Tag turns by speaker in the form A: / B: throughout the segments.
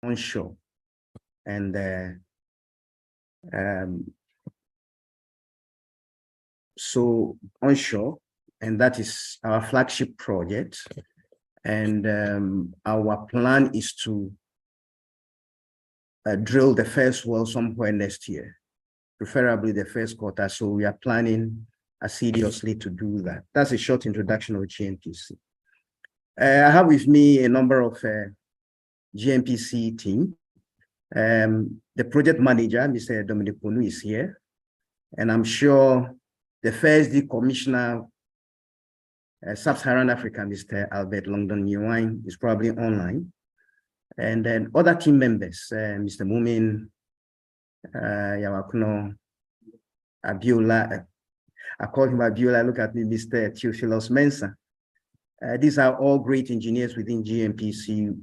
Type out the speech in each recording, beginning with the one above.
A: onshore and so onshore, and that is our flagship project. And our plan is to drill the first well somewhere next year, preferably the first quarter. So we are planning assiduously to do that. That's a short introduction of GNPC. I have with me a number of GNPC team. The project manager, Mr. Dominic Ponu, is here. And I'm sure the first decommissioner, Sub-Saharan Africa, Mr. Albert Longdon Newine, is probably online. And then other team members, Mr. Mumin, Yawakuno, Abiola, I call him Abiola, look at me, Mr. Theophilus Mensah. These are all great engineers within GNPC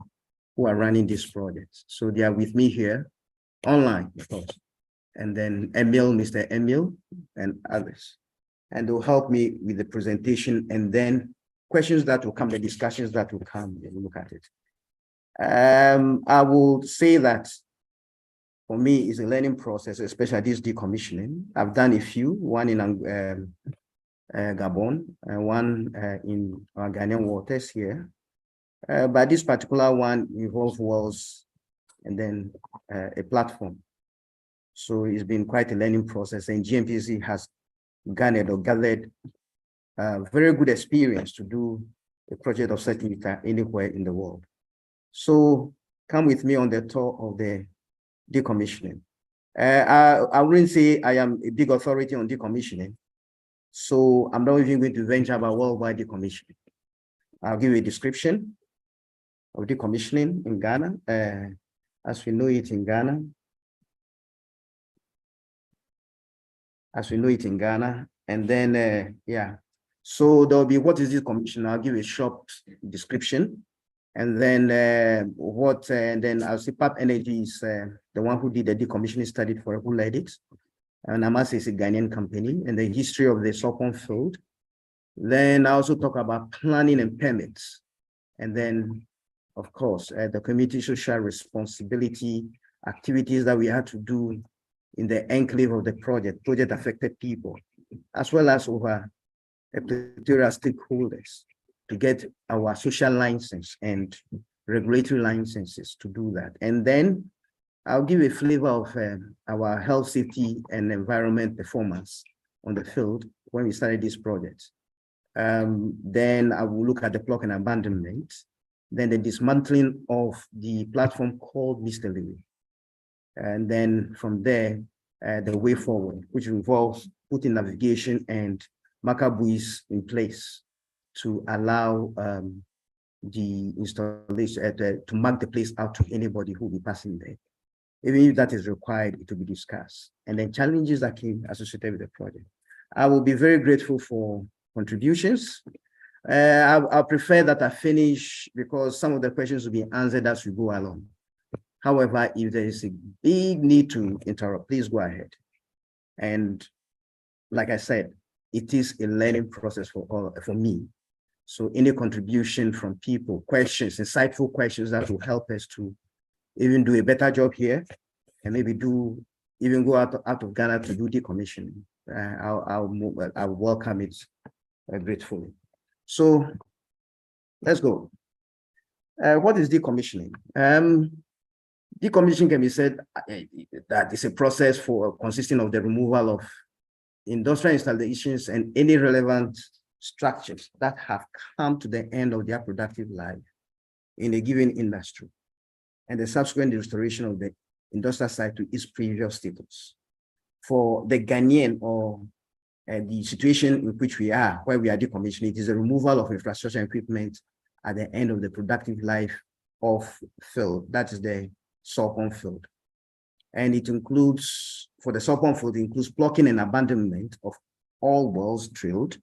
A: who are running this project. So they are with me here online, of course. And then Emil, Mr. Emil, and others. And they'll help me with the presentation and then questions that will come, the discussions that will come, and look at it. I will say that for me, it's a learning process, especially this decommissioning. I've done a few, one in Gabon, and one in our Ghanaian waters here. But this particular one involves wells and then a platform. So it's been quite a learning process, and GNPC has garnered or gathered very good experience to do a project of such anywhere in the world. So come with me on the tour of the decommissioning. I wouldn't say I am a big authority on decommissioning, so I'm not even going to venture about worldwide decommissioning. I'll give you a description of decommissioning in Ghana, as we know it in Ghana. And then, yeah. So there'll be what is this commission? I'll give a short description. And then and then I'll say PAP Energy is the one who did the decommissioning study for who led it. And Amasa is a Ghanaian company, and the history of the Sopon field. Then I also talk about planning and permits. And then, of course, the community social responsibility activities that we had to do in the enclave of the project affected people, as well as over a plethora of stakeholders to get our social license and regulatory licenses to do that. And then I'll give a flavor of our health, safety, and environment performance on the field when we started this project. Then I will look at the block and abandonment, then the dismantling of the platform called Mr. Louis. And then from there, the way forward, which involves putting navigation and marker buoys in place to allow the installation to mark the place out to anybody who will be passing there. Even if that is required, it will be discussed. And then challenges that came associated with the project. I will be very grateful for contributions. I prefer that I finish because some of the questions will be answered as we go along. However, if there is a big need to interrupt, please go ahead. And like I said, it is a learning process for me. So any contribution from people, questions, insightful questions that will help us to even do a better job here and maybe even go out of Ghana to do decommissioning. I'll welcome it gratefully. So let's go. What is decommissioning? Decommissioning can be said that it's a process consisting of the removal of industrial installations and any relevant structures that have come to the end of their productive life in a given industry, and the subsequent restoration of the industrial site to its previous status. For the Ghanaian or the situation in which we are, where we are decommissioning, it is the removal of infrastructure and equipment at the end of the productive life of field. That is the Sopon field. And it includes, for the Sopon field, it includes blocking and abandonment of all wells drilled,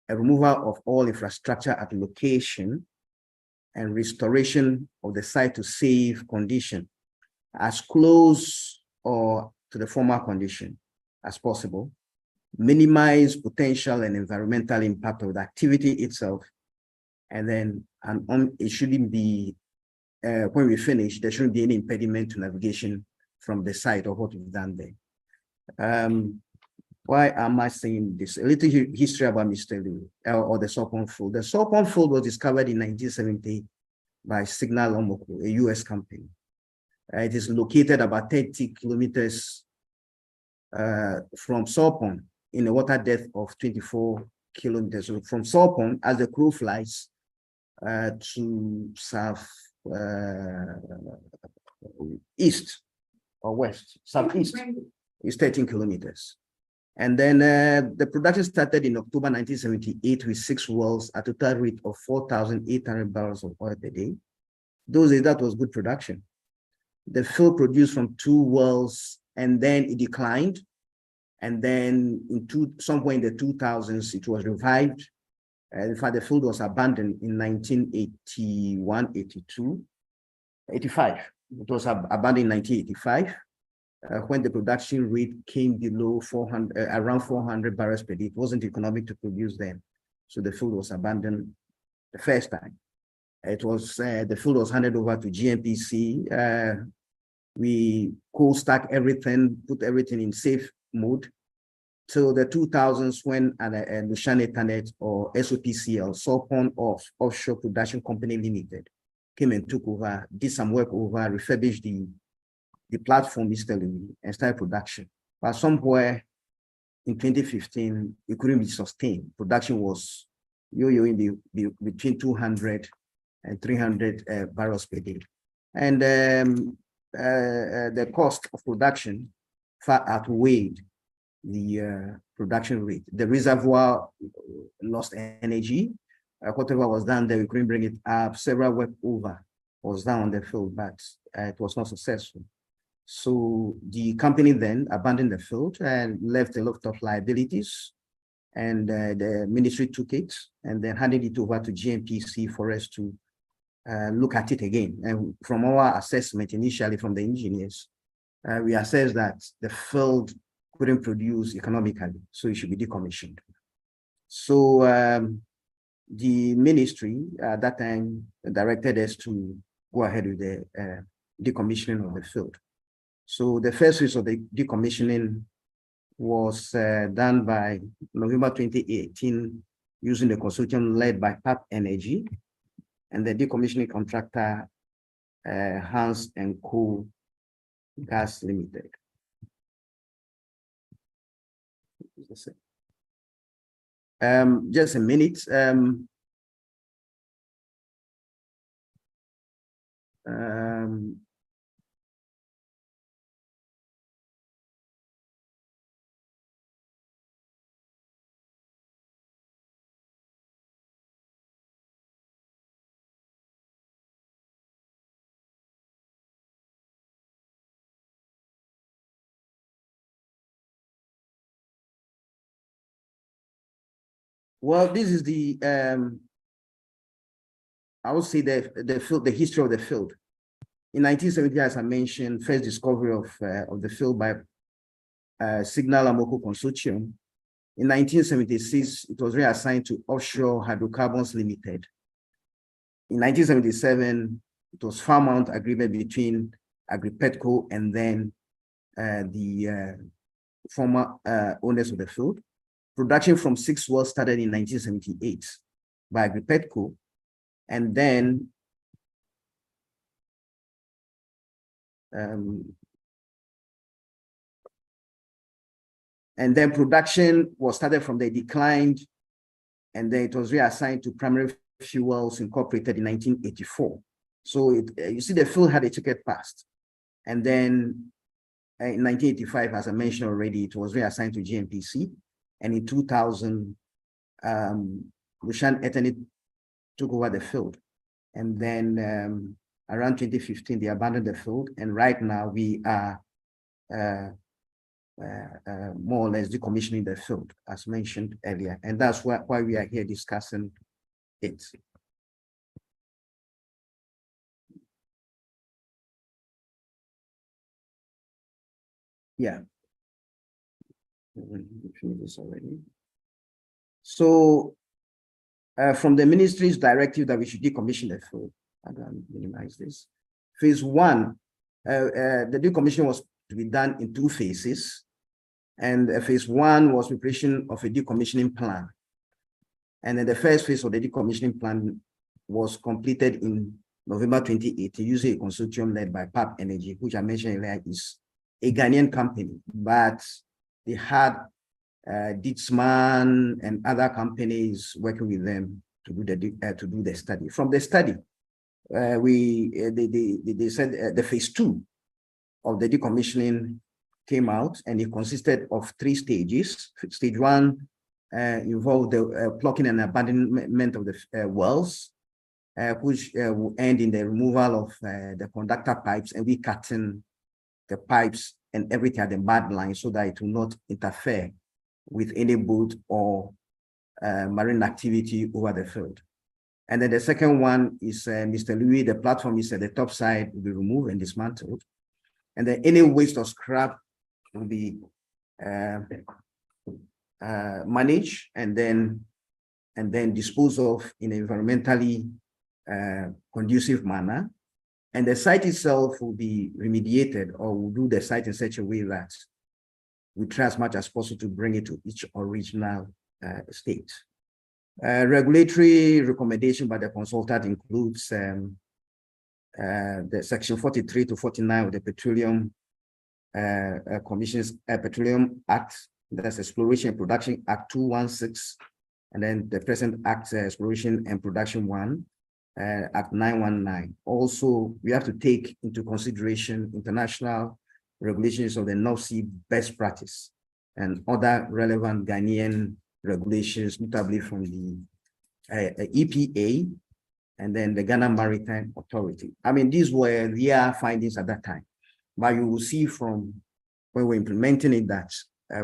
A: a removal of all infrastructure at location, and restoration of the site to safe condition, as close or to the former condition as possible, minimize potential and environmental impact of the activity itself, and then it shouldn't be when we finish, there shouldn't be any impediment to navigation from the site of what we've done there. Why am I saying this? A little history about Mr. Lee or the Sorpon Field. The Sorpon Field was discovered in 1970 by Signal Omoko, a US company. It is located about 30 kilometers from Sorpon in a water depth of 24 kilometers. So from Sorpon, as the crow flies to south east or west, southeast is 13 kilometers. And then the production started in October 1978 with 6 wells at a total rate of 4,800 barrels of oil per day. Those days, that was good production. The field produced from 2 wells, and then it declined. And then somewhere in the 2000s, it was revived. In fact, the field was abandoned in 1981, 82, 85. It was abandoned in 1985 when the production rate came below 400, around 400 barrels per day. It wasn't economic to produce then. So the field was abandoned the first time. It was, the field was handed over to GNPC. We cold stack everything, put everything in safe mode till the 2000s when Lushan Ethernet or SOPCL, Sorpon Offshore Production Company Limited, came and took over, did some work over, refurbished the platform and started production. But somewhere in 2015, it couldn't be sustained. Production was yo-yoing between 200 and 300 barrels per day. And the cost of production far outweighed the production rate. The reservoir lost energy. Whatever was done there, we couldn't bring it up. Several work over was done on the field, but it was not successful. So the company then abandoned the field and left a lot of liabilities, and the ministry took it and then handed it over to GNPC for us to look at it again. And from our assessment initially from the engineers, we assessed that the field couldn't produce economically, so it should be decommissioned. So the ministry at that time directed us to go ahead with the decommissioning of the field. So the first phase of the decommissioning was done by November 2018 using the consortium led by PAP Energy and the decommissioning contractor Hans and Co Gas Limited. Just a minute. Well, this is the I would say the history of the field. In 1970, as I mentioned, first discovery of the field by Signal Omoko Consortium. In 1976, it was reassigned to Offshore Hydrocarbons Limited. In 1977, it was farm out agreement between Agripetco and then the former owners of the field. Production from 6 wells started in 1978 by Agripetco, and then production was started from the declined, and then it was reassigned to Primary Fuels Incorporated in 1984. So you see the field had a checkered past. And then in 1985, as I mentioned already, it was reassigned to GNPC. And in 2000, Lushan Ethernet took over the field. And then around 2015, they abandoned the field. And right now we are more or less decommissioning the field, as mentioned earlier. And that's why we are here discussing it. Yeah. This already. So from the ministry's directive that we should decommission the field, I'm going to minimize this. Phase one, the decommissioning was to be done in 2 phases. And phase one was preparation of a decommissioning plan. And then the first phase of the decommissioning plan was completed in November 2018 using a consortium led by PAP Energy, which I mentioned earlier is a Ghanaian company, but they had Ditzman and other companies working with them to do the study. From the study, they said the phase two of the decommissioning came out, and it consisted of 3 stages. Stage one involved the plugging and abandonment of the wells, which will end in the removal of the conductor pipes and recutting the pipes and everything at the mud line so that it will not interfere with any boat or marine activity over the field. And then the second one is Mr. Louis, the platform is at the top side will be removed and dismantled. And then any waste or scrap will be managed and then disposed of in an environmentally conducive manner. And the site itself will be remediated, or will do the site in such a way that we try as much as possible to bring it to its original state. Regulatory recommendation by the consultant includes the section 43 to 49 of the Petroleum Commission's Petroleum Act, that's Exploration and Production Act 216, and then the present Act Exploration and Production 1, Act 919. Also, we have to take into consideration international regulations of the North Sea best practice and other relevant Ghanaian regulations, notably from the EPA and then the Ghana Maritime Authority. I mean, these were their findings at that time, but you will see from when we're implementing it that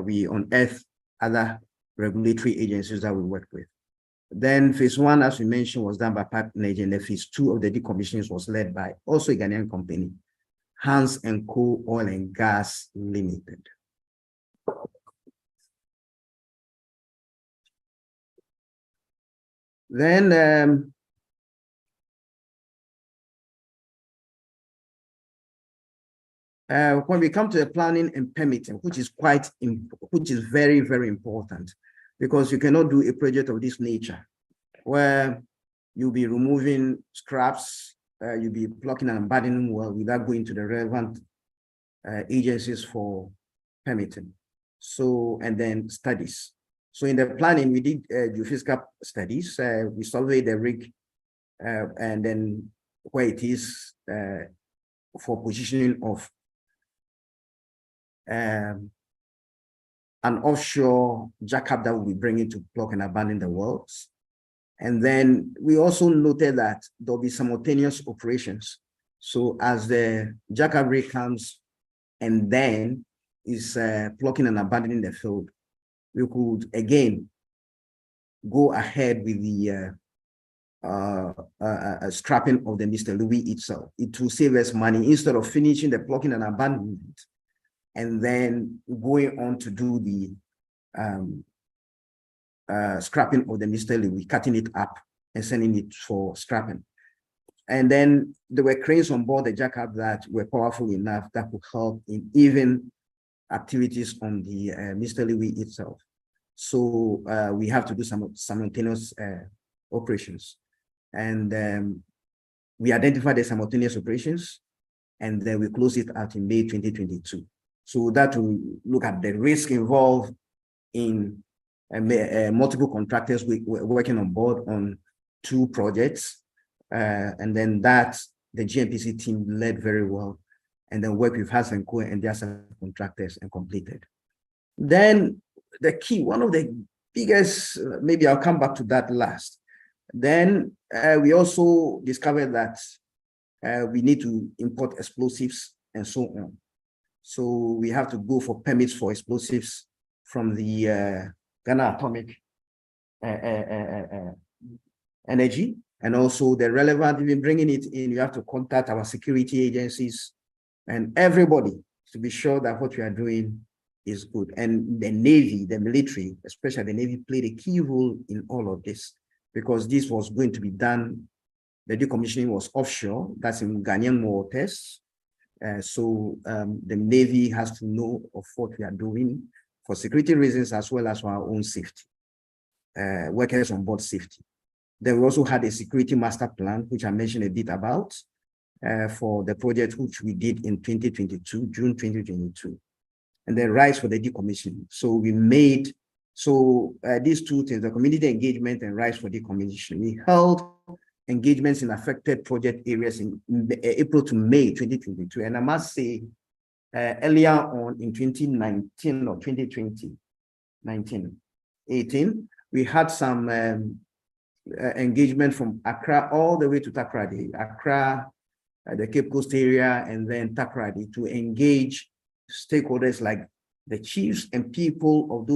A: we unearth other regulatory agencies that we work with. Then phase one, as we mentioned, was done by PAP Energy, and the phase two of the decommissioning was led by also a Ghanaian company, Hans & Co Oil and Gas Limited. Then when we come to the planning and permitting, which is very, very important, because you cannot do a project of this nature where you'll be removing scraps, you'll be plugging and abandoning well without going to the relevant agencies for permitting. So, and then studies. So in the planning, we did geophysical studies. We surveyed the rig and then where it is for positioning of an offshore jackup that will be bringing to plug and abandon the wells. And then we also noted that there'll be simultaneous operations. So as the jackup rig comes and then is plugging and abandoning the field, we could again go ahead with the scrapping of the Mr. Louis itself. It will save us money instead of finishing the plugging and abandonment and then going on to do the scrapping of the Mr. Louis, cutting it up and sending it for scrapping. And then there were cranes on board the jackup that were powerful enough that could help in even activities on the Mr. Louis itself. So we have to do some simultaneous operations. And we identified the simultaneous operations, and then we closed it out in May 2022. So that will look at the risk involved in multiple contractors working on board on 2 projects. And then that the GNPC team led very well, and then worked with Hans & Co and their subcontractors and completed. Then the key, one of the biggest, maybe I'll come back to that last. Then we also discovered that we need to import explosives and so on. So we have to go for permits for explosives from the Ghana Atomic Energy, and also the relevant, even bringing it in, you have to contact our security agencies and everybody to be sure that what we are doing is good. And the Navy, the military, especially the Navy, played a key role in all of this, because this was going to be done the decommissioning was offshore, that's in Ghanaian waters. So the Navy has to know of what we are doing for security reasons as well as for our own safety, workers on board safety. Then we also had a security master plan, which I mentioned a bit about, for the project which we did in 2022, June 2022, and then rights for the decommissioning. So we made, these two things, the community engagement and rights for decommissioning. We held engagements in affected project areas in April to May 2022. And I must say, earlier on in 2019 or 2020, 18, we had some engagement from Accra all the way to Takoradi, Accra, the Cape Coast area, and then Takoradi, to engage stakeholders like the chiefs and people of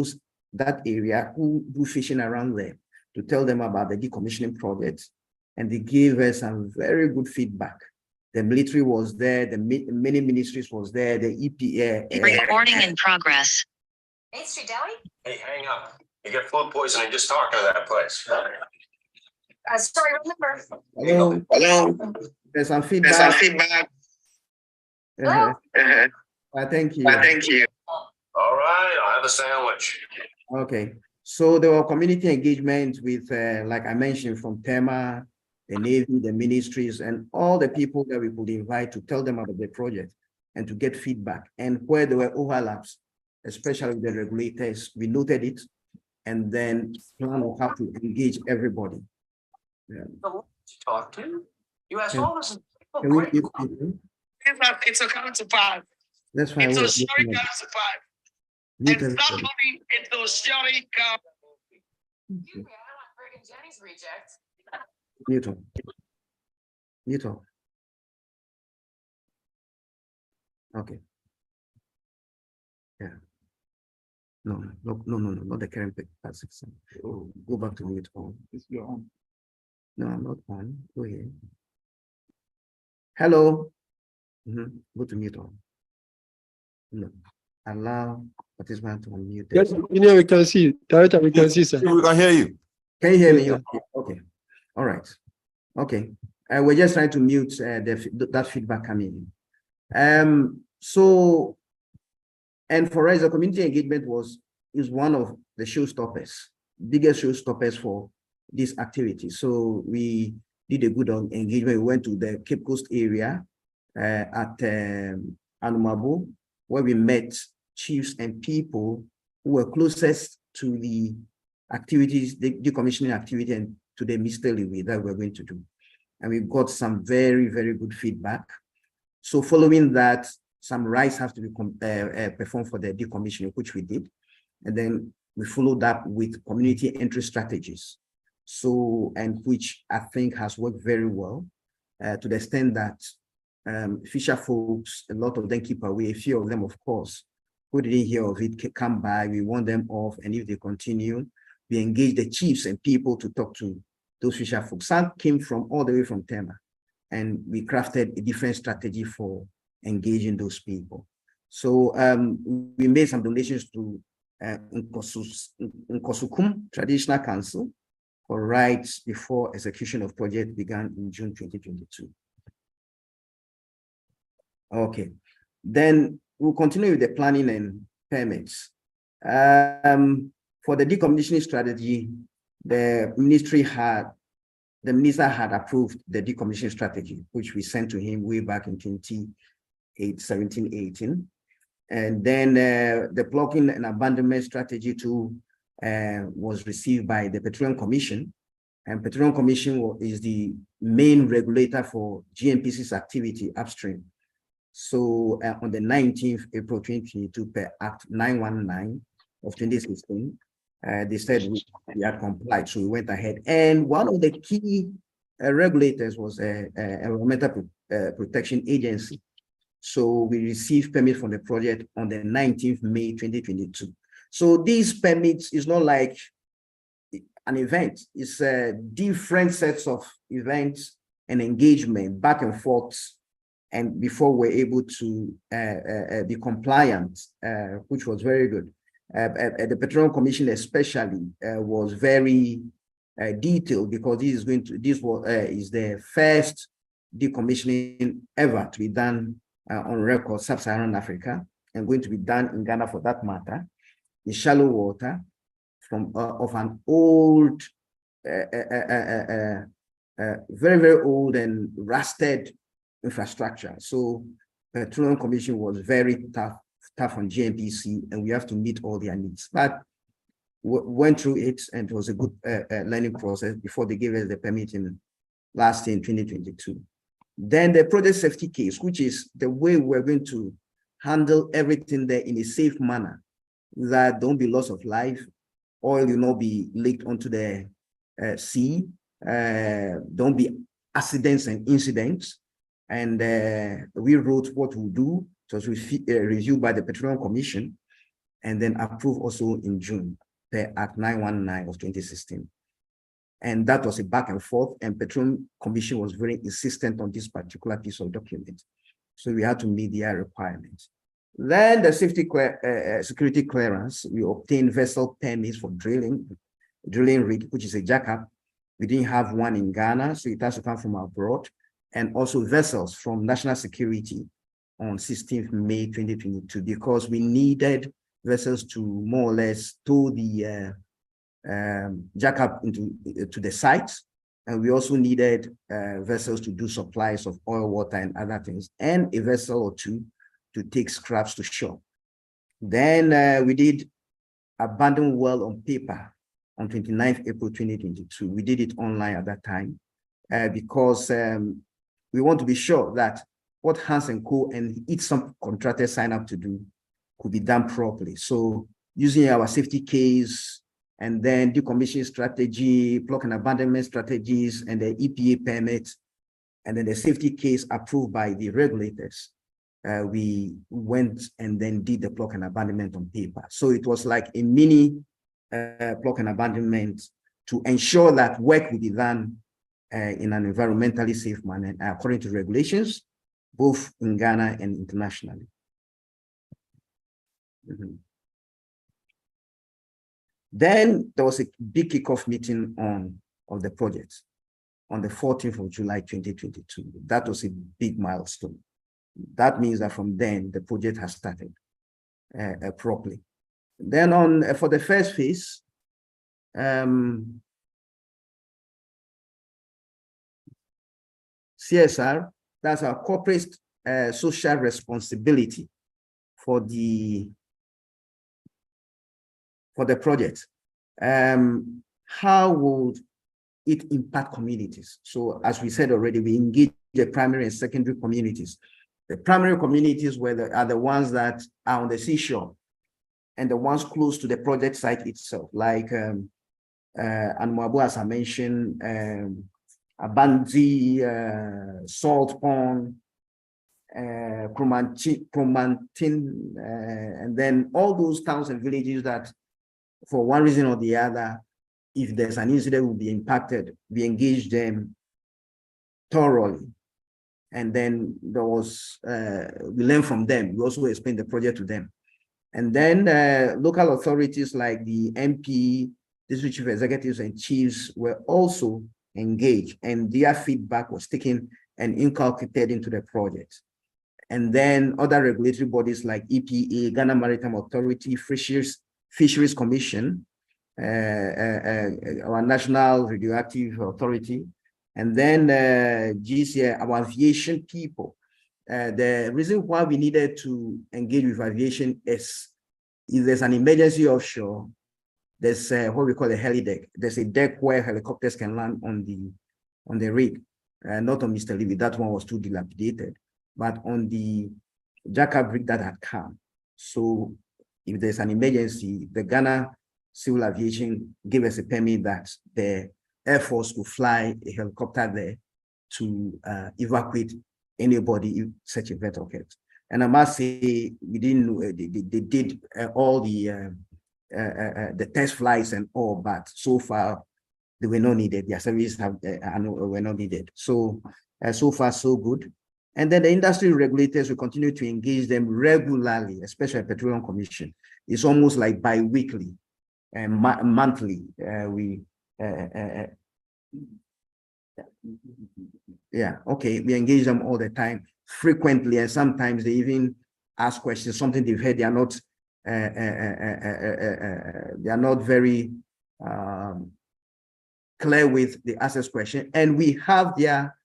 A: that area who do fishing around there, to tell them about the decommissioning project. And they gave us some very good feedback. The military was there, the many ministries was there, the EPA.
B: Recording in progress.
C: Main Street Deli?
D: Hey, hang up. You get food poisoning just talking to that place.
C: Sorry, remember.
A: Hello.
B: Hello.
A: There's some feedback.
C: Hello?
A: Thank you.
B: Thank you.
D: All right, I'll have a sandwich.
A: Okay. So there were community engagement with, like I mentioned, from TEMA, the Navy, the ministries, and all the people that we could invite to tell them about the project and to get feedback. And where there were overlaps, especially with the regulators, we noted it and then plan on how to engage everybody. Yeah.
D: Talk to? You asked
A: Yeah.
D: all this. Oh,
A: Can we
D: great.
A: give people?
B: It's a counterpart.
A: That's fine.
B: It's a
A: we're
B: story
A: looking at-
B: counterpart.
A: mute
B: And
A: everybody.
B: somebody into historic.
C: Excuse me, I don't want Greg and Jenny's reject.
A: Mute on. Mute on. Okay. Yeah. No, not the current passage. Oh, go back to mute on. You're on. No, I'm not on. Go ahead. Hello. Go to mute on. No. Allow participant to unmute.
E: Yes, we can see. Director, we can see, sir.
F: We can hear you.
A: Can you hear me?
E: Yes,
A: Okay. All right. Okay. We're just trying to mute that feedback coming in. So, and for us, the community engagement is one of the showstoppers, biggest showstoppers for this activity. So we did a good engagement. We went to the Cape Coast area at Anumabo, where we met chiefs and people who were closest to the activities, the decommissioning activity, and to the mystery that we're going to do. And we got some very, very good feedback. So following that, some rights have to be performed for the decommissioning, which we did. And then we followed up with community entry strategies. So, and which I think has worked very well to the extent that fisher folks, a lot of them keep away, a few of them, of course, who didn't hear of it, come by, we want them off, and if they continue, we engage the chiefs and people to talk to those fisher folks. Some came from all the way from Tema, and we crafted a different strategy for engaging those people. So we made some donations to Nkosukum Traditional Council for rights before execution of project began in June 2022. Okay, then we'll continue with the planning and permits. For the decommissioning strategy, the minister had approved the decommissioning strategy, which we sent to him way back in 2017-18. And then the blocking and abandonment strategy too was received by the Petroleum Commission. And Petroleum Commission is the main regulator for GNPC's activity upstream. So on the 19th April 2022, per Act 919 of 2016, they said we had complied, so we went ahead. And one of the key regulators was Environmental Protection Agency. So we received permit from the project on the 19th May 2022. So these permits is not like an event, it's different sets of events and engagement back and forth, and before we're able to be compliant, which was very good. The Petroleum Commission especially was very detail because this is the first decommissioning ever to be done on record sub-Saharan Africa and going to be done in Ghana for that matter, in shallow water from of an old, very, very old and rusted infrastructure. So the Petroleum Commission was very tough on GNPC, and we have to meet all their needs. But went through it, and it was a good learning process before they gave us the permit in last year in 2022. Then the project safety case, which is the way we're going to handle everything there in a safe manner, that don't be loss of life, oil will not be leaked onto the sea, don't be accidents and incidents. And we wrote what we'll do. It was reviewed by the Petroleum Commission and then approved also in June, per Act 919 of 2016. And that was a back and forth, and Petroleum Commission was very insistent on this particular piece of document. So we had to meet their requirements. Then the security clearance, we obtained vessel permits for drilling rig, which is a jackup. We didn't have one in Ghana, so it has to come from abroad. And also vessels from National Security on 16th May 2022, because we needed vessels to more or less tow the jackup to the site. And we also needed vessels to do supplies of oil, water, and other things, and a vessel or two to take scraps to shore. Then we did abandoned well on paper on 29th April 2022. We did it online at that time because we want to be sure that what Hans and Co. and each subcontractor sign up to do could be done properly. So using our safety case and then decommissioning strategy, block and abandonment strategies, and the EPA permits, and then the safety case approved by the regulators, we went and then did the block and abandonment on paper. So it was like a mini block and abandonment to ensure that work will be done in an environmentally safe manner according to regulations, both in Ghana and internationally. Then there was a big kickoff meeting of the project on the 14th of July 2022. That was a big milestone. That means that from then the project has started properly. Then for the first phase, CSR, that's our corporate social responsibility for the project. How would it impact communities? So as we said already, we engage the primary and secondary communities. The primary communities are the ones that are on the seashore and the ones close to the project site itself, like Anmoabo, as I mentioned, Abanzi, Salt Pond, Kromantin, and then all those towns and villages that, for one reason or the other, if there's an incident, will be impacted. We engage them thoroughly. And then there was, we learn from them. We also explain the project to them. And then local authorities like the MP, district chief executives and chiefs were also engaged, and their feedback was taken and inculcated into the project. And then other regulatory bodies like EPA, Ghana Maritime Authority, Fisheries Commission, our National Radioactive Authority, and then GCA, our aviation people. The reason why we needed to engage with aviation is if there's an emergency offshore, there's what we call a helideck. There's a deck where helicopters can land on the rig, not on Mr. Levy. That one was too dilapidated, but on the jackup rig that had come. So if there's an emergency, the Ghana Civil Aviation gave us a permit that the Air Force will fly a helicopter there to evacuate anybody if such event occurs. And I must say, we didn't know, they did all the test flights and all, but so far they were not needed. Their services were not needed. So so far so good. And then the industry regulators will continue to engage them regularly, especially Petroleum Commission. It's almost like bi-weekly and monthly. We Yeah, okay, we engage them all the time, frequently, and sometimes they even ask questions, something they've heard, they are not very clear with the access question, and we have their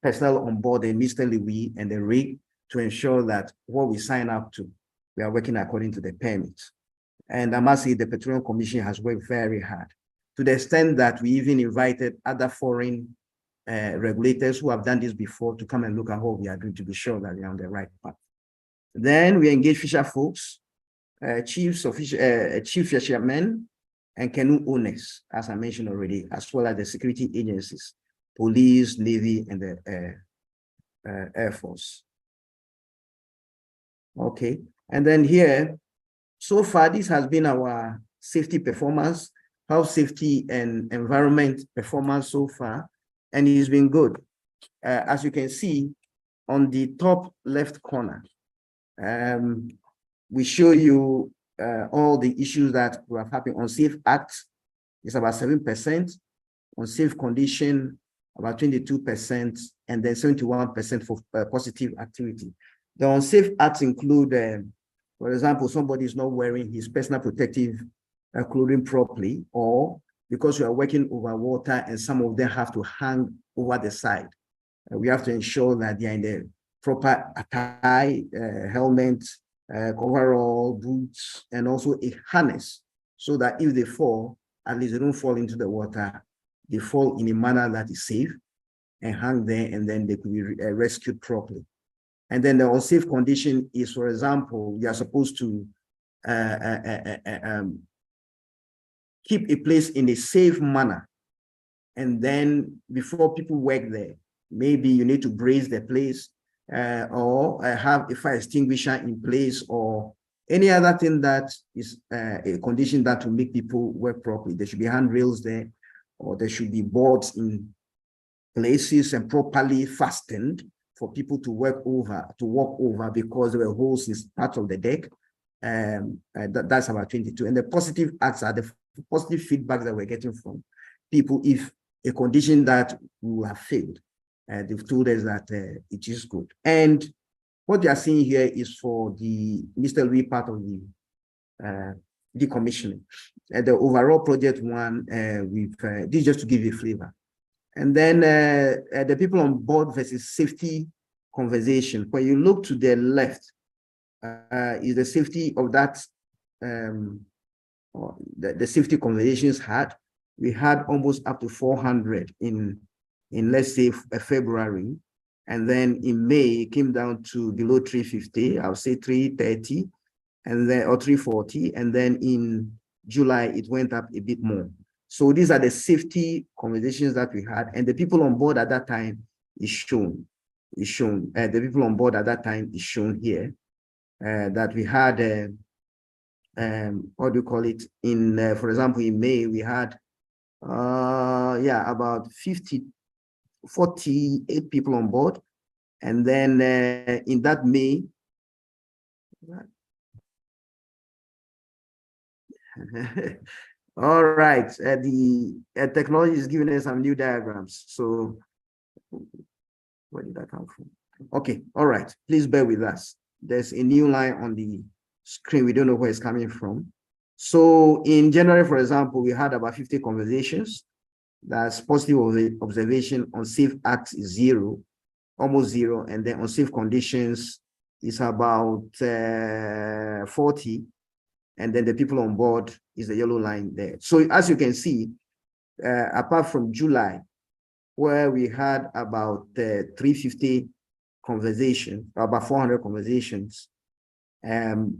A: personnel on board, and Mr. Louis and the rig, to ensure that what we sign up to, we are working according to the permits. And I must say the Petroleum Commission has worked very hard, to the extent that we even invited other foreign regulators who have done this before to come and look at what we are doing, to be sure that we are on the right path. Then we engage fisher folks, chief fishermen, and canoe owners, as I mentioned already, as well as the security agencies, police, Navy, and the Air Force. Okay, and then here, so far, this has been our safety performance, health safety and environment performance so far, and it's been good. As you can see on the top left corner, we show you all the issues that were happening. On safe acts, it's about 7%, on safe condition, about 22%, and then 71% for positive activity. The unsafe acts include, for example, somebody is not wearing his personal protective clothing properly, or because you are working over water and some of them have to hang over the side. We have to ensure that they are in the proper attire, helmet, coverall, boots, and also a harness, so that if they fall, at least they don't fall into the water. They fall in a manner that is safe and hang there, and then they could be rescued properly. And then the unsafe condition is, for example, you are supposed to keep a place in a safe manner. And then before people work there, maybe you need to brace the place or have a fire extinguisher in place, or any other thing that is a condition that will make people work properly. There should be handrails there, or there should be boards in places and properly fastened for people to walk over, because there were holes in part of the deck. That's about 22. And the positive acts are the positive feedback that we're getting from people. If a condition that we have failed, they've told us that it is good. And what you are seeing here is for the Mr. Louis part of the decommissioning. The overall project one, this is just to give you a flavor. And then the people on board versus safety conversation. When you look to the left, is the safety of that, the safety conversations had. We had almost up to 400 in let's say February, and then in May it came down to below 350. I would say 330, and then or 340, and then in July it went up a bit more. So these are the safety conversations that we had, and the people on board at that time is shown. The people on board at that time is shown here. That we had, what do you call it? In, for example, in May we had, about 48 people on board, and then in that May. All right, the technology is giving us some new diagrams. So where did that come from? Okay, all right, please bear with us. There's a new line on the screen. We don't know where it's coming from. So in January, for example, we had about 50 conversations. That's positive observation. On safe acts is 0, almost 0. And then on safe conditions is about 40. And then the people on board is the yellow line there. So as you can see, apart from July, where we had about 350 conversations, about 400 conversations, the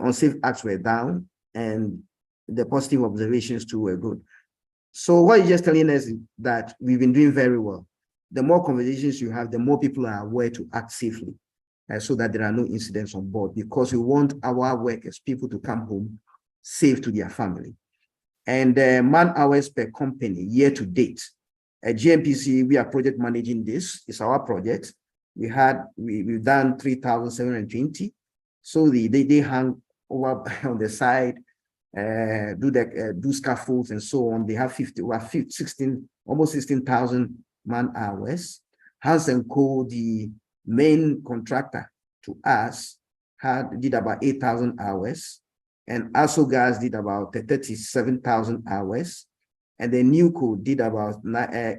A: unsafe acts were down and the positive observations too were good. So what you're just telling us is that we've been doing very well. The more conversations you have, the more people are aware to act safely, so that there are no incidents on board, because we want our workers, people, to come home safe to their family. And man hours per company year to date. At GNPC, we are project managing this. It's our project. We've done 3,720. So they hang over on the side. do scaffolds and so on. They have 16, almost 16,000 man hours. Hans and Co, the main contractor to us, did about 8,000 hours, and ASOGAS did about 37,000 hours, and then Newco did about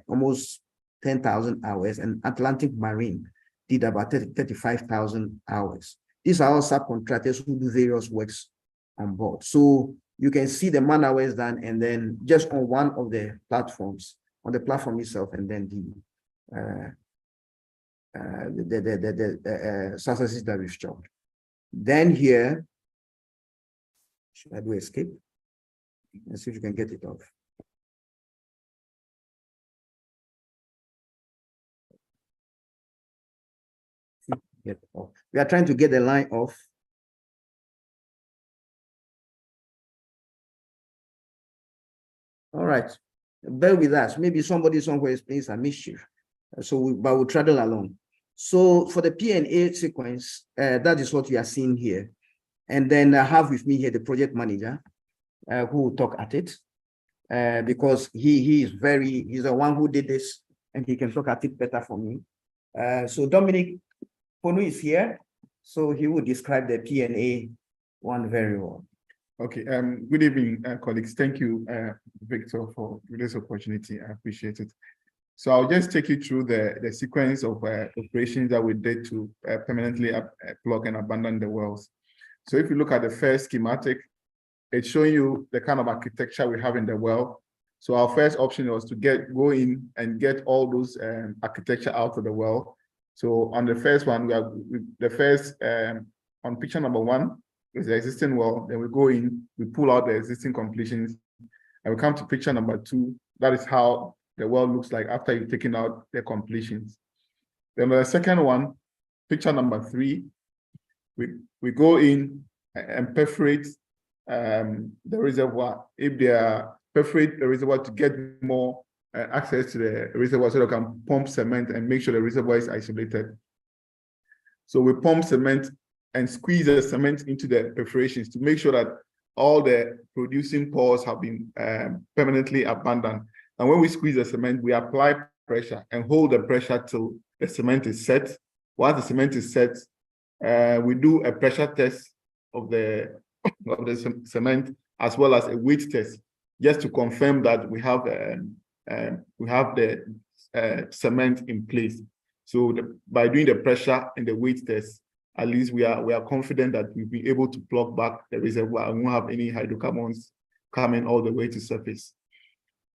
A: almost 10,000 hours, and Atlantic Marine did about 35,000 hours. These are all subcontractors who do various works on board. So you can see the man hours done, and then just on one of the platforms, on the platform itself, and then the successes that we've shown. Then here, should I do escape? Let's see if you can get it off. Get off. We are trying to get the line off. All right, bear with us. Maybe somebody somewhere is playing some mischief. But we'll travel along. So for the P&A sequence, that is what we are seeing here. And then I have with me here the project manager, who will talk at it, because he's the one who did this, and he can talk at it better for me. So Dominic Ponu is here, so he will describe the P&A one very well.
F: Okay, good evening, colleagues. Thank you, Victor, for this opportunity. I appreciate it. So I'll just take you through the sequence of operations that we did to permanently plug and abandon the wells. So if you look at the first schematic, it's showing you the kind of architecture we have in the well. So our first option was to go in and get all those architecture out of the well. So on the first one, on picture number 1, is the existing well. Then we go in, we pull out the existing completions, and we come to picture number 2. That is how the well looks like after you've taken out the completions. Then the second one, picture number 3, we go in and perforate the reservoir. If they are perforate the reservoir to get more access to the reservoir, so they can pump cement and make sure the reservoir is isolated. So we pump cement and squeeze the cement into the perforations to make sure that all the producing pores have been permanently abandoned. And when we squeeze the cement, we apply pressure and hold the pressure till the cement is set. Once the cement is set, we do a pressure test of the cement, as well as a weight test, just to confirm that we have the cement in place. So by doing the pressure and the weight test, at least we are confident that we'll be able to plug back the reservoir and won't have any hydrocarbons coming all the way to surface.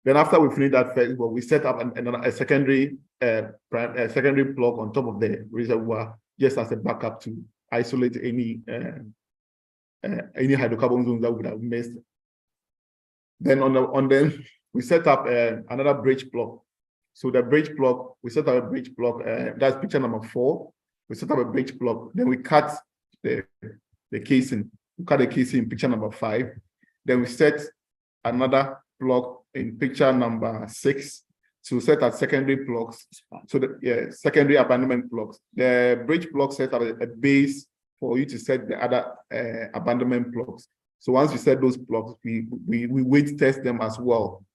F: Then after we finish that first, well, we set up a secondary plug on top of the reservoir, just as a backup to isolate any hydrocarbon zones that would have missed. Then we set up another bridge plug. So the bridge plug, we set up a bridge plug. That's picture number 4. We set up a bridge plug. Then we cut the casing. We cut the casing in picture number 5. Then we set another plug in picture number 6 to set up secondary plugs. So secondary abandonment plugs. The bridge plug sets up a base for you to set the other abandonment plugs. So once we set those plugs, we weight test them as well.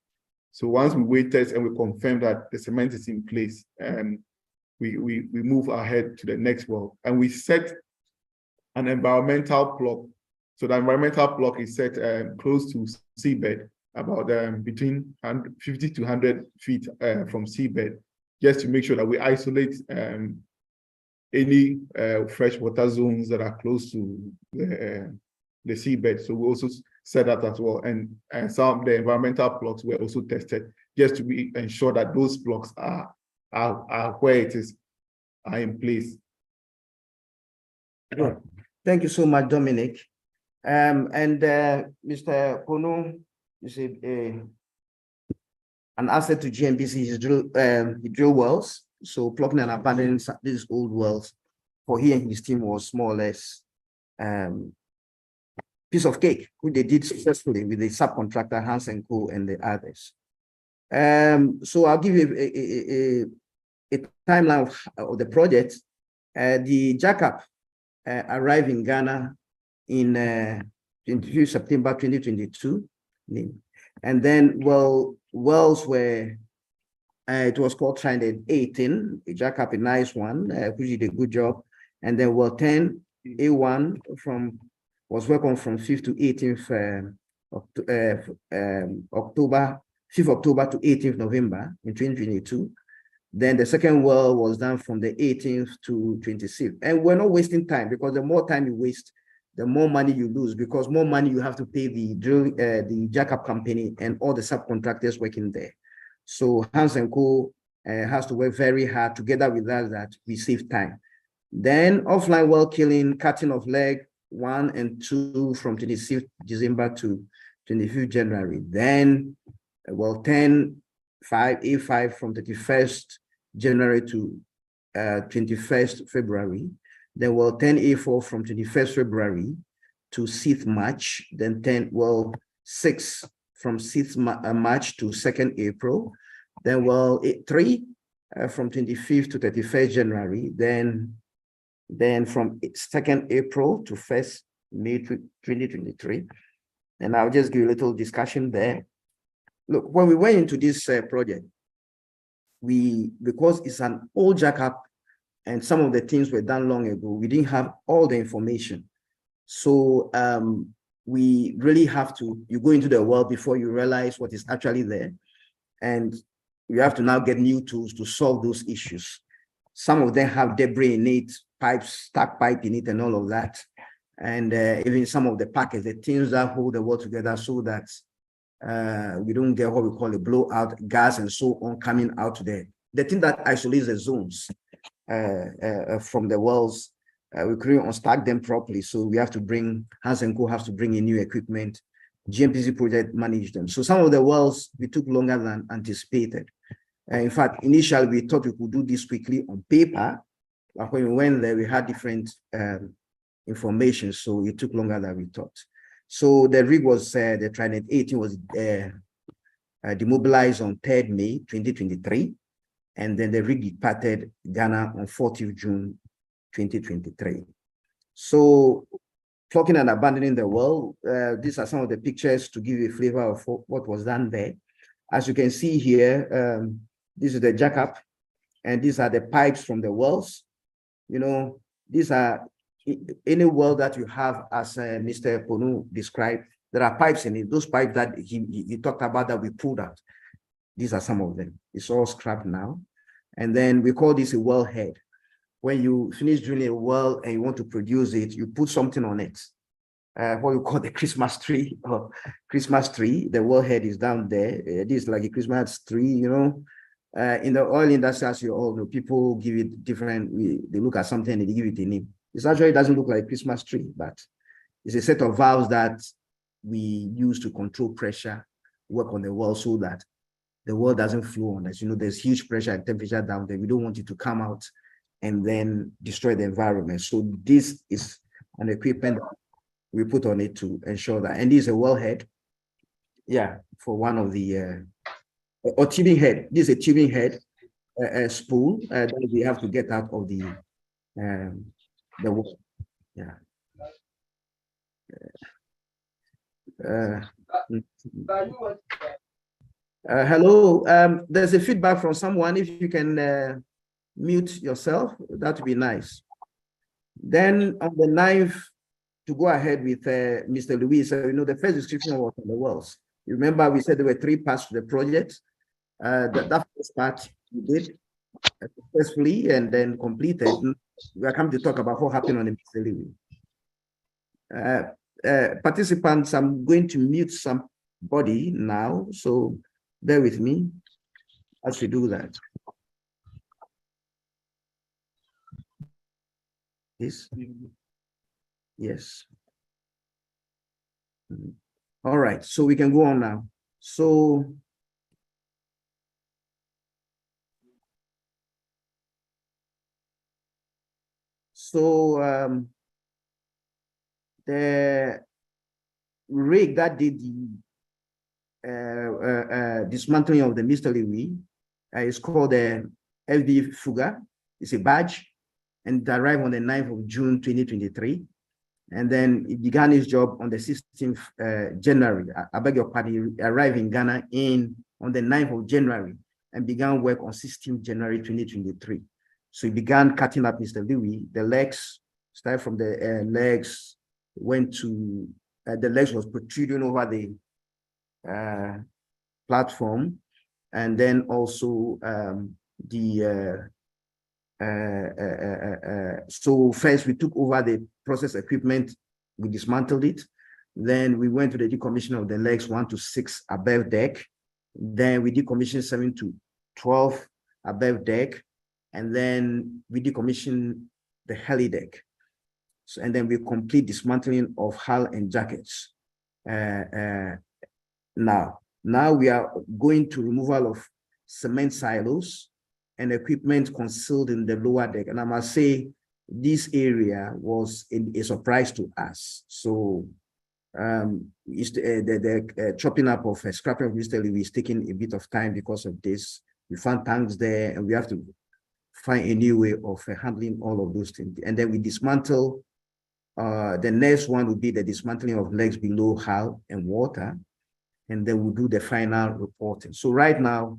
F: So once we weight test and we confirm that the cement is in place, we move ahead to the next well, and we set an environmental plug. So the environmental plug is set close to seabed, about between 50 to 100 feet from seabed, just to make sure that we isolate any freshwater zones that are close to the seabed. So we also set that as well, and some of the environmental plugs were also tested, just to ensure that those plugs are where it is, are in place.
A: Good. Thank you so much, Dominic. Mr. Ponu is an asset to GNPC. He drill wells, so plugging and abandoning these old wells for he and his team was more or less piece of cake, which they did successfully with the subcontractor Hans and Co and the others. So I'll give you a timeline of the project. The jackup arrived in Ghana in 22 September 2022. And then, wells were, it was called Trident 18, a jackup, a nice one, which did a good job. And then well 10, A1 was worked from 5th to 18th October, 5th October to 18th November in 2022. Then the second well was done from the 18th to 26th. And we're not wasting time, because the more time you waste, the more money you lose, because more money you have to pay the jackup company and all the subcontractors working there. So Hans & Co has to work very hard together with us that we save time. Then offline well killing, cutting of leg 1 and 2 from 26th December to 25th January. Then well 10, 5, A5 from 31st January to 21st February. Then well 10 A4 from 21st February to 6th March. Then 6 from 6th March to 2nd April. Then well 3 from 25th to 31st January. Then from 2nd April to 1st May 2023. And I'll just give you a little discussion there. Look, when we went into this project, because it's an old jackup and some of the things were done long ago, we didn't have all the information. So we really have to, you go into the well before you realize what is actually there. And you have to now get new tools to solve those issues. Some of them have debris in it, pipes, stack pipe in it and all of that. And even some of the packets, the things that hold the well together so that we don't get what we call a blowout gas and so on coming out there. The thing that isolates the zones from the wells, we couldn't unstack them properly. So we have to bring, Hans & Co has to bring in new equipment. GMPC project manage them. So some of the wells, we took longer than anticipated. In fact, initially we thought we could do this quickly on paper, but when we went there, we had different information, so it took longer than we thought. So the rig was, the Trident 18 was demobilized on 3rd May 2023, and then the rig departed Ghana on 14th June 2023. So talking and abandoning the well, these are some of the pictures to give you a flavor of what was done there. As you can see here, this is the jackup, and these are the pipes from the wells. You know, these are any well that you have, as Mr. Ponu described, there are pipes in it. Those pipes that he talked about that we pulled out. These are some of them. It's all scrapped now. And then we call this a well head. When you finish drilling a well and you want to produce it, you put something on it. What you call the Christmas tree or Christmas tree. The well head is down there. This is like a Christmas tree, you know. In the oil industry, as you all know, people give it different, they look at something and they give it a name. It actually doesn't look like a Christmas tree, but it's a set of valves that we use to control pressure, work on the well so that the well doesn't flow on us. You know, there's huge pressure and temperature down there. We don't want it to come out and then destroy the environment. So this is an equipment we put on it to ensure that. And this is a well head, yeah, for one of the, or tubing head. This is a tubing head, spool that we have to get out of the well. Yeah. Hello, there's a feedback from someone. If you can mute yourself, that would be nice. Then on the 9th, to go ahead with Mr. Louis, you know, the first description was on the wells. You remember we said there were 3 parts to the project. That first part we did successfully and then completed. We are coming to talk about what happened on the Mr. Louis. Participants, I'm going to mute somebody now, so bear with me as we do that. This? Yes. All right, so we can go on now. So the rig that did the dismantling of the Mr. Louis is called the FB Fugger. It's a badge, and it arrived on the 9th of June 2023. And then he began his job on the 16th January. I beg your pardon, he arrived in Ghana on the 9th of January and began work on 16th January 2023. So he began cutting up Mr. Louis. The legs, started from the legs, went to, the legs was protruding over the platform. And then also so first we took over the process equipment, we dismantled it. Then we went to the decommission of the legs 1 to 6 above deck. Then we decommissioned 7 to 12 above deck. And then we decommissioned the heli deck. So, and then we complete dismantling of hull and jackets. Now we are going to removal of cement silos and equipment concealed in the lower deck. And I must say, this area was a surprise to us. So the chopping up of scrapping of Mr. Louis is taking a bit of time because of this. We found tanks there and we have to find a new way of handling all of those things. And then we dismantle, the next one would be the dismantling of legs below hull and water. And then we'll do the final reporting. So right now,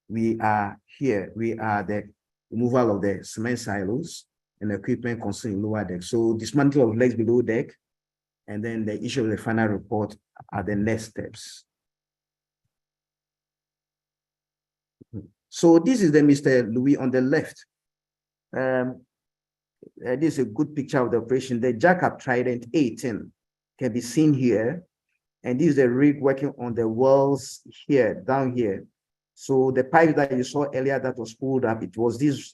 A: we are here. We are the removal of the cement silos and equipment concerning lower deck. So dismantle of legs below deck, and then the issue of the final report are the next steps. So this is the Mr. Louis on the left. This is a good picture of the operation. The jackup Trident 18 can be seen here. And this is the rig working on the wells here, down here. So the pipe that you saw earlier that was pulled up, it was this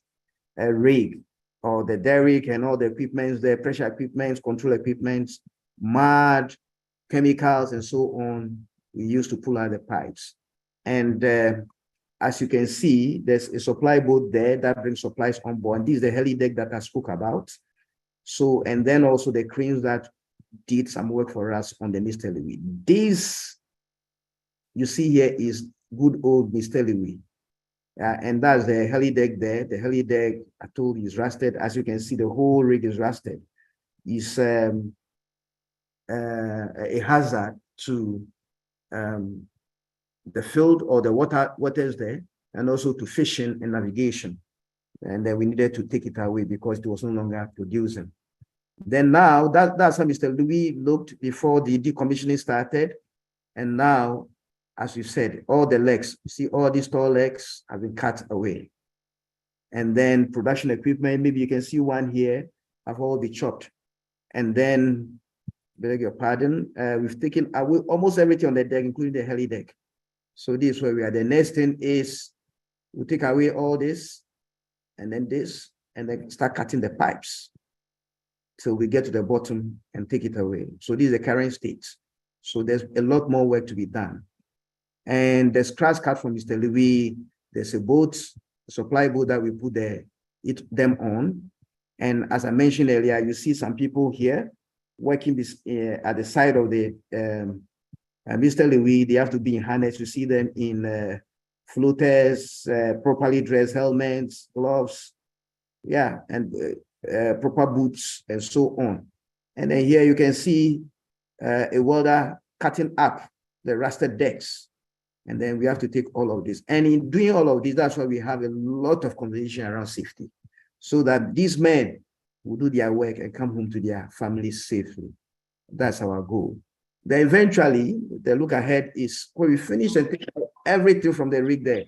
A: rig or the derrick and all the equipment, the pressure equipment, control equipment, mud, chemicals, and so on. We used to pull out the pipes. And as you can see, there's a supply boat there that brings supplies on board. And this is the heli deck that I spoke about. So, and then also the cranes that did some work for us on the Mr. Louis. This you see here is good old Mr. Louis. And that's the heli deck there. The heli deck, I told you, is rusted. As you can see, the whole rig is rusted. It's a hazard to the field or the waters there, and also to fishing and navigation. And then we needed to take it away because it was no longer producing. Then now, that's how Mr. Louis looked before the decommissioning started. And now, as we said, all the legs, see all these tall legs have been cut away. And then production equipment, maybe you can see one here, have all been chopped. And then, beg your pardon, we've taken away almost everything on the deck, including the heli deck. So this is where we are. The next thing is we take away all this, and then this, and then start cutting the pipes till we get to the bottom and take it away. So this is the current state. So there's a lot more work to be done. And the scratch cut from Mr. Louis, there's a boat, a supply boat that we put them on. And as I mentioned earlier, you see some people here working this, at the side of the Mr. Louis. They have to be in harness. You see them in floaters, properly dressed helmets, gloves, yeah, and proper boots and so on. And then here you can see a welder cutting up the rusted decks. And then we have to take all of this. And in doing all of this, that's why we have a lot of conversation around safety, so that these men will do their work and come home to their families safely. That's our goal. Then eventually, the look ahead is when we finish and take everything from the rig there.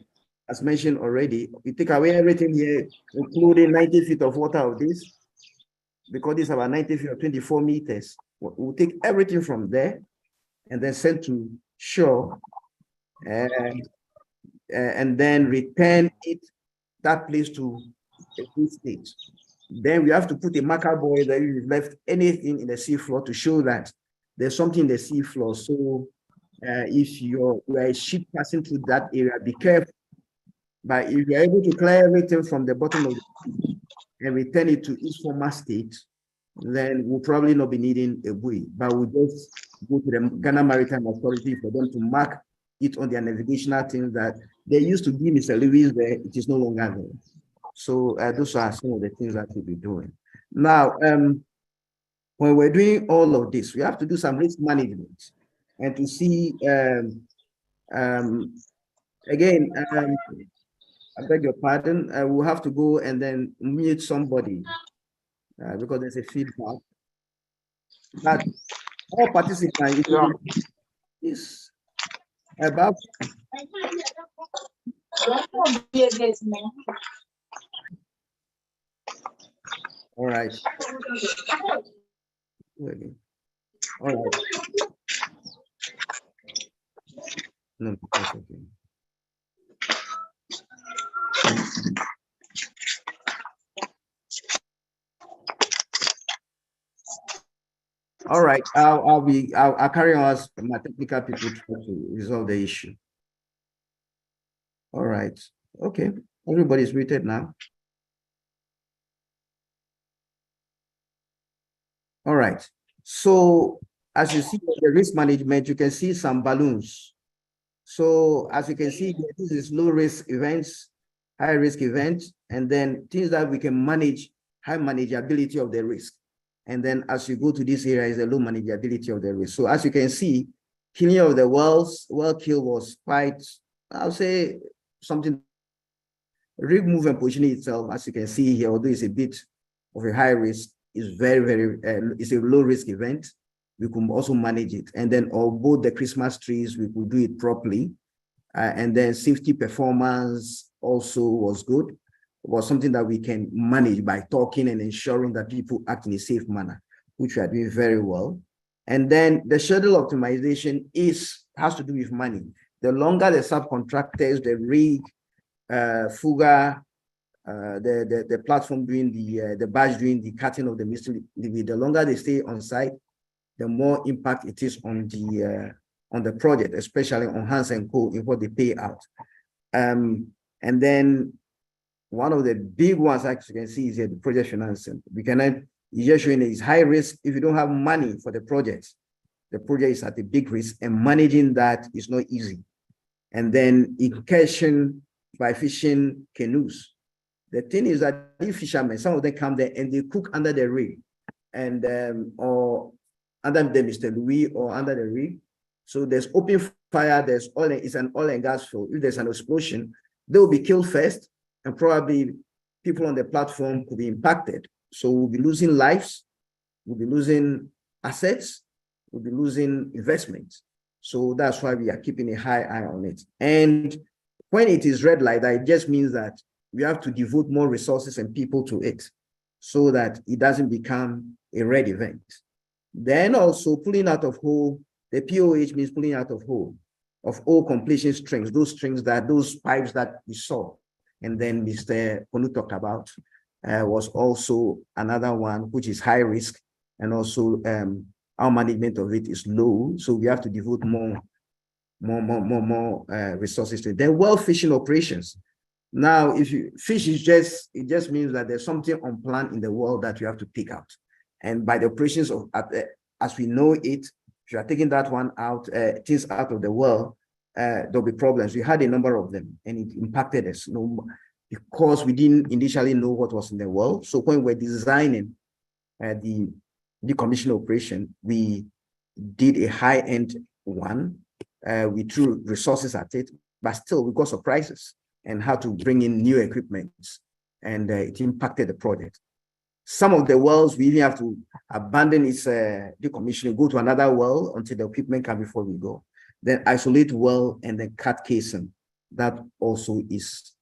A: As mentioned already, we take away everything here, including 90 feet of water of this, because this is about 90 feet or 24 meters. We'll take everything from there and then send to shore, and then return that place to a good state. Then we have to put a marker buoy that we've left anything in the seafloor to show that there's something in the seafloor. So if you're a ship passing through that area, be careful. But if you're able to clear everything from the bottom of the sea and return it to its former state, then we'll probably not be needing a buoy, but we'll just go to the Ghana Maritime Authority for them to mark it on their navigational things that they used to be Mr. Louis there, it is no longer there. So those are some of the things that we'll be doing. Now, when we're doing all of this, we have to do some risk management and to see, again, I beg your pardon, we'll have to go and then mute somebody because there's a feedback. But all participants, is above. All right. All right. No, that's okay. All right, I'll carry on as my technical people try to resolve the issue. All right, okay, everybody's muted now. All right, so as you see the risk management, you can see some balloons. So as you can see, this is low risk events, high risk events, and then things that we can manage, high manageability of the risk. And then as you go to this area is the low manageability of the risk. So as you can see, killing of the well kill was quite, I'll say something, rig movement positioning itself, as you can see here, although it's a bit of a high risk, is very, it's a low risk event. We could also manage it. And then on both the Christmas trees, we could do it properly. And then safety performance also was good. It was something that we can manage by talking and ensuring that people act in a safe manner, which we are doing very well. And then the schedule optimization has to do with money. The longer the subcontractors, the rig, Fuga, the platform doing the badge doing the cutting of the mystery, the longer they stay on site, the more impact it is on the project, especially on Hans and Co. in what they pay out. And then one of the big ones, as you can see, is the project financing. We cannot, it's just showing it's high risk. If you don't have money for the project is at a big risk, and managing that is not easy. And then incursion by fishing canoes. The thing is that these fishermen, some of them come there and they cook under the rig, and or under the Mr. Louis or under the rig. So there's open fire, there's oil, it's an oil and gas field. If there's an explosion, they will be killed first, and probably people on the platform could be impacted. So we'll be losing lives, we'll be losing assets, we'll be losing investments. So that's why we are keeping a high eye on it. And when it is red like that, it just means that we have to devote more resources and people to it so that it doesn't become a red event. Then also pulling out of hole, the POH means pulling out of hole, of all completion strings, those pipes that we saw. And then Mr. Konu talked about was also another one, which is high risk. And also our management of it is low. So we have to devote more resources to it. Then well fishing operations. Now, if you fish it just means that there's something unplanned in the world that you have to pick out. And by the operations of as we know it, if you are taking that one out, things out of the world, there'll be problems. We had a number of them, and it impacted us, because we didn't initially know what was in the world. So when we're designing the decommissioning operation, we did a high-end one. We threw resources at it, but still we got surprises and how to bring in new equipment, and it impacted the project. Some of the wells, we even have to abandon its decommissioning, go to another well until the equipment can before we go. Then isolate well and then cut casing. That also is,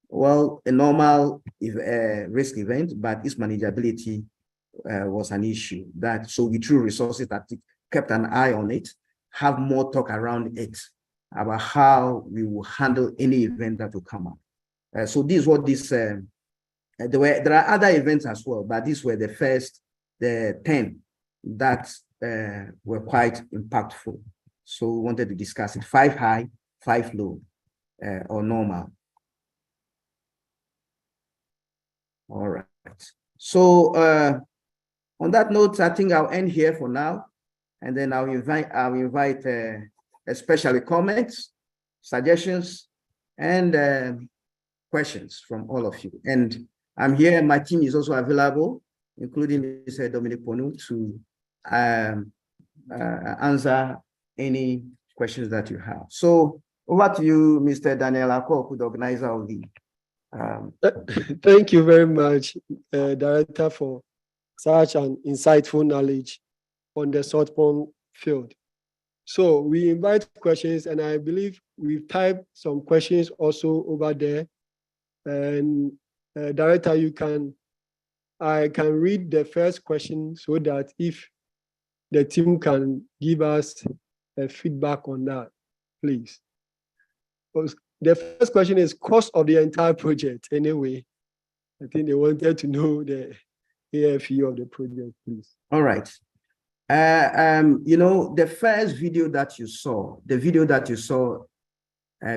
A: well, a normal risk event, but its manageability was an issue. So we threw resources that kept an eye on it, have more talk around it, about how we will handle any event that will come up. So this is what this, there are other events as well, but these were the first, the 10 that were quite impactful. So we wanted to discuss it, 5 high, 5 low, or normal. All right. So on that note, I think I'll end here for now, and then I'll invite especially comments, suggestions, and questions from all of you. And I'm here, my team is also available including Mr. Dominic Ponu, to answer any questions that you have. So over to you, Mr. Daniel Akok, the organizer of the
E: Thank you very much, Director, for such an insightful knowledge on the South Pond field. So we invite questions, and I believe we've typed some questions also over there. And Director, I can read the first question so that if the team can give us a feedback on that, please. The first question is cost of the entire project. Anyway, I think they wanted to know the AFE of the project, please.
A: All right. You know, the first video that you saw,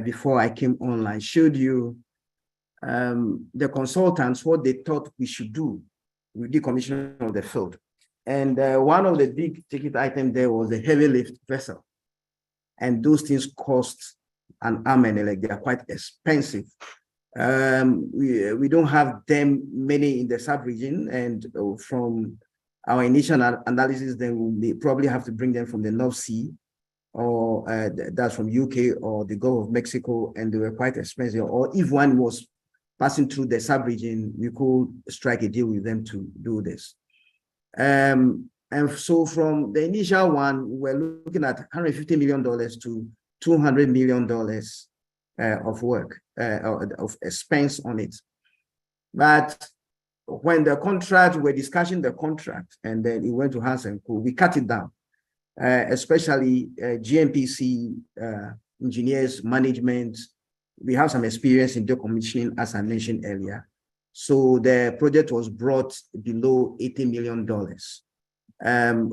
A: before I came online, showed you the consultants, what they thought we should do with decommissioning of the field. And one of the big ticket items there was the heavy lift vessel. And those things cost an arm and a leg. They are quite expensive. We don't have them many in the sub-region, and from our initial analysis, then we probably have to bring them from the North Sea, or that's from UK or the Gulf of Mexico, and they were quite expensive. Or if one was passing through the sub-region, we could strike a deal with them to do this. And so from the initial one, we're looking at $150 million to $200 million of work, of expense on it. But when we're discussing the contract, and then it went to Hans & Co, we cut it down, especially GMPC engineers, management. We have some experience in decommissioning, as I mentioned earlier. So the project was brought below $80 million.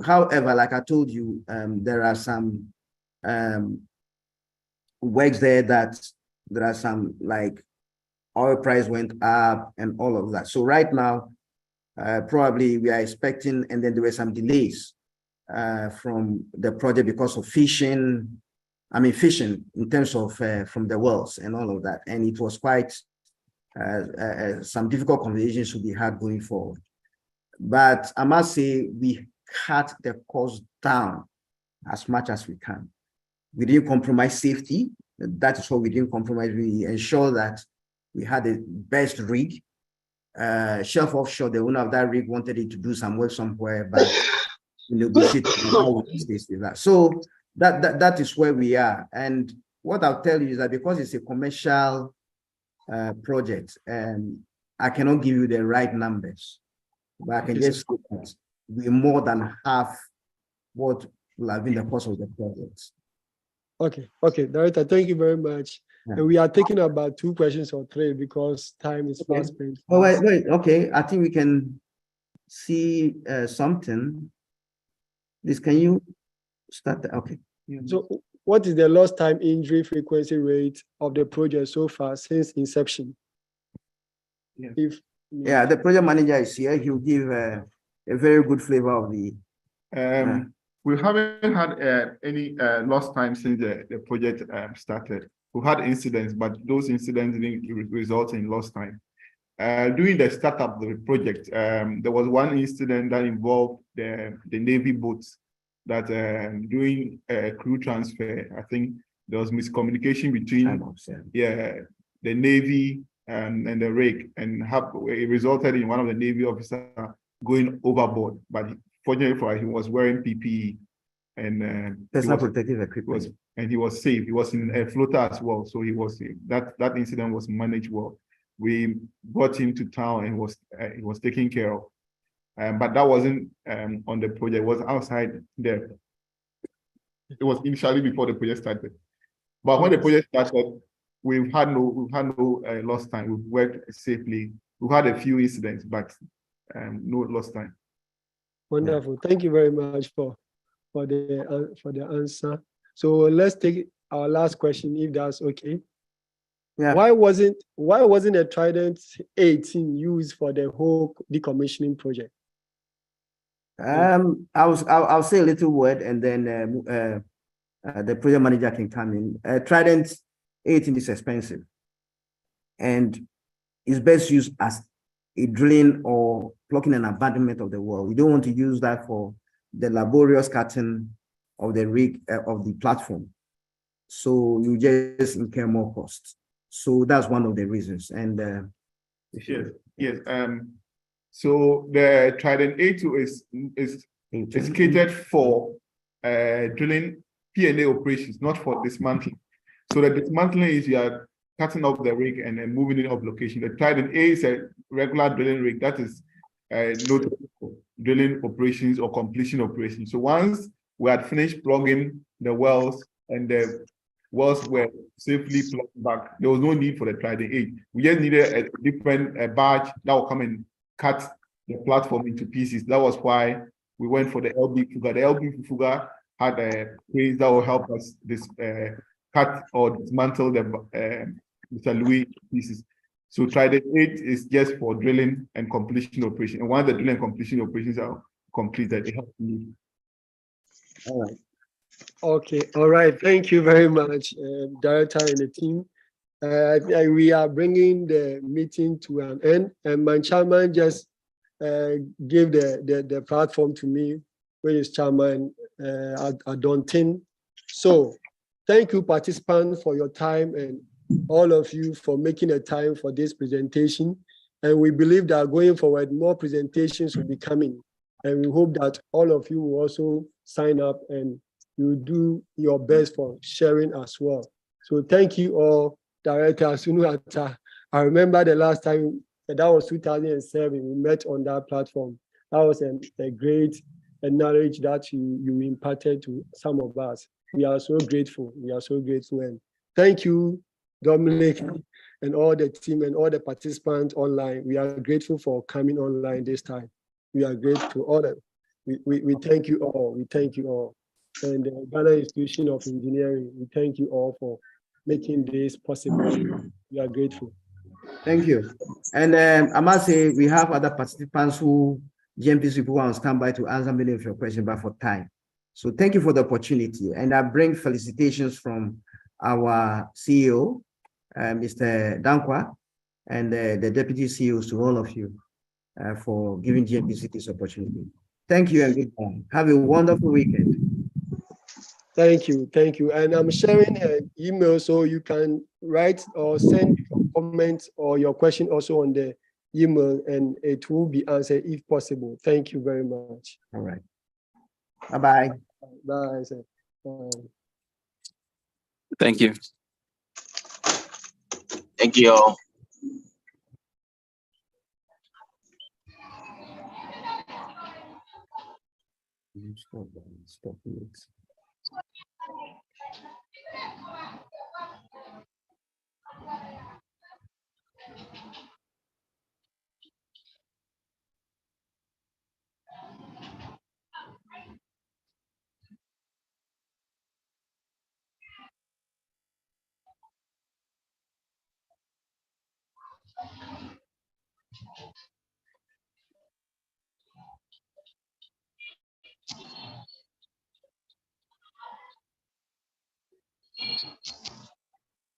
A: However, like I told you, there are some works there that there are some, like oil price went up and all of that. So right now, probably we are expecting, and then there were some delays from the project because of fishing in terms of from the wells and all of that. And it was quite some difficult conversations to be had going forward. But I must say, we cut the cost down as much as we can. We didn't compromise safety. That is what we didn't compromise. We ensured that we had the best rig. Shelf Offshore, the owner of that rig, wanted it to do some work somewhere, but negotiate that. So that is where we are. And what I'll tell you is that because it's a commercial project, and I cannot give you the right numbers, but I can just say that we're more than half what will have been the cost of the project.
E: Okay, Director, thank you very much.
A: Yeah.
E: And we are taking about 2 questions or 3 because time is fast spent.
A: Oh, wait, okay. I think we can see something. Please, can you start? Okay.
E: So what is the lost time injury frequency rate of the project so far since inception?
A: Yeah, the project manager is here. He'll give a very good flavor of the.
F: We haven't had any lost time since the project started. We've had incidents, but those incidents didn't result in lost time. During the startup of the project, there was one incident that involved the Navy boats that during crew transfer, I think there was miscommunication between the Navy and the rig, and it resulted in one of the Navy officers going overboard. But fortunately for him, he was wearing PPE and
A: personal protective equipment,
F: and he was safe. He was in a floater as well, so he was safe. That incident was managed well. We brought him to town and he was taken care of. But that wasn't on the project. It was outside there. It was initially before the project started. But when the project started, we've had no lost time. We've worked safely. We've had a few incidents, but no lost time.
E: Wonderful. Thank you very much for the answer. So let's take our last question, if that's okay.
A: Yeah.
E: Why wasn't a Trident 18 used for the whole decommissioning project?
A: I'll say a little word, and then the project manager can come in. Trident 18 is expensive, and it's best used as a drilling or plugging and abandonment of the well. You don't want to use that for the laborious cutting of the rig of the platform. So you just incur more costs. So that's one of the reasons. And
F: Yes. So the Trident A2 is catered for drilling P&A operations, not for dismantling. So the dismantling is you are cutting off the rig and then moving it off location. The Trident A is a regular drilling rig that is not drilling operations or completion operations. So once we had finished plugging the wells and the wells were safely plugged back, there was no need for the Trident A. We just needed a different barge that will come and cut the platform into pieces. That was why we went for the LB Fuga. The LB Fuga had a cranes that will help us cut or dismantle the Mr. Louis pieces. So Trident 8 is just for drilling and completion operation. And once the drilling and completion operations are completed, it helps me.
A: all right.
E: Okay, all right. Thank you very much, Director and the team. We are bringing the meeting to an end, and my chairman just gave the platform to me, which is Chairman Adontin. So thank you, participants, for your time, and all of you for making the time for this presentation. And we believe that going forward, more presentations will be coming. And we hope that all of you will also sign up and you will do your best for sharing as well. So thank you all, Director Asunu Atta. I remember the last time, that was 2007, we met on that platform. That was a great knowledge that you imparted to some of us. We are so grateful. We are so grateful. And thank you, Dominic, and all the team and all the participants online. We are grateful for coming online this time. We are grateful. All that. We thank you all. We thank you all. And the Ghana Institution of Engineering, we thank you all for making this possible. We are grateful.
A: Thank you. And I must say, we have other participants who GMPC people are on standby to answer many of your questions, but for time. So thank you for the opportunity. And I bring felicitations from our CEO, Mr. Dankwa, and the deputy CEOs to all of you for giving GMPC this opportunity. Thank you and good morning. Have a wonderful weekend.
E: Thank you, thank you. And I'm sharing an email so you can write or send your comment or your question also on the email, and it will be answered if possible. Thank you very much.
A: All right. Bye-bye.
E: Bye, sir. Bye.
G: Thank you.
H: Thank you all.
A: Stop it.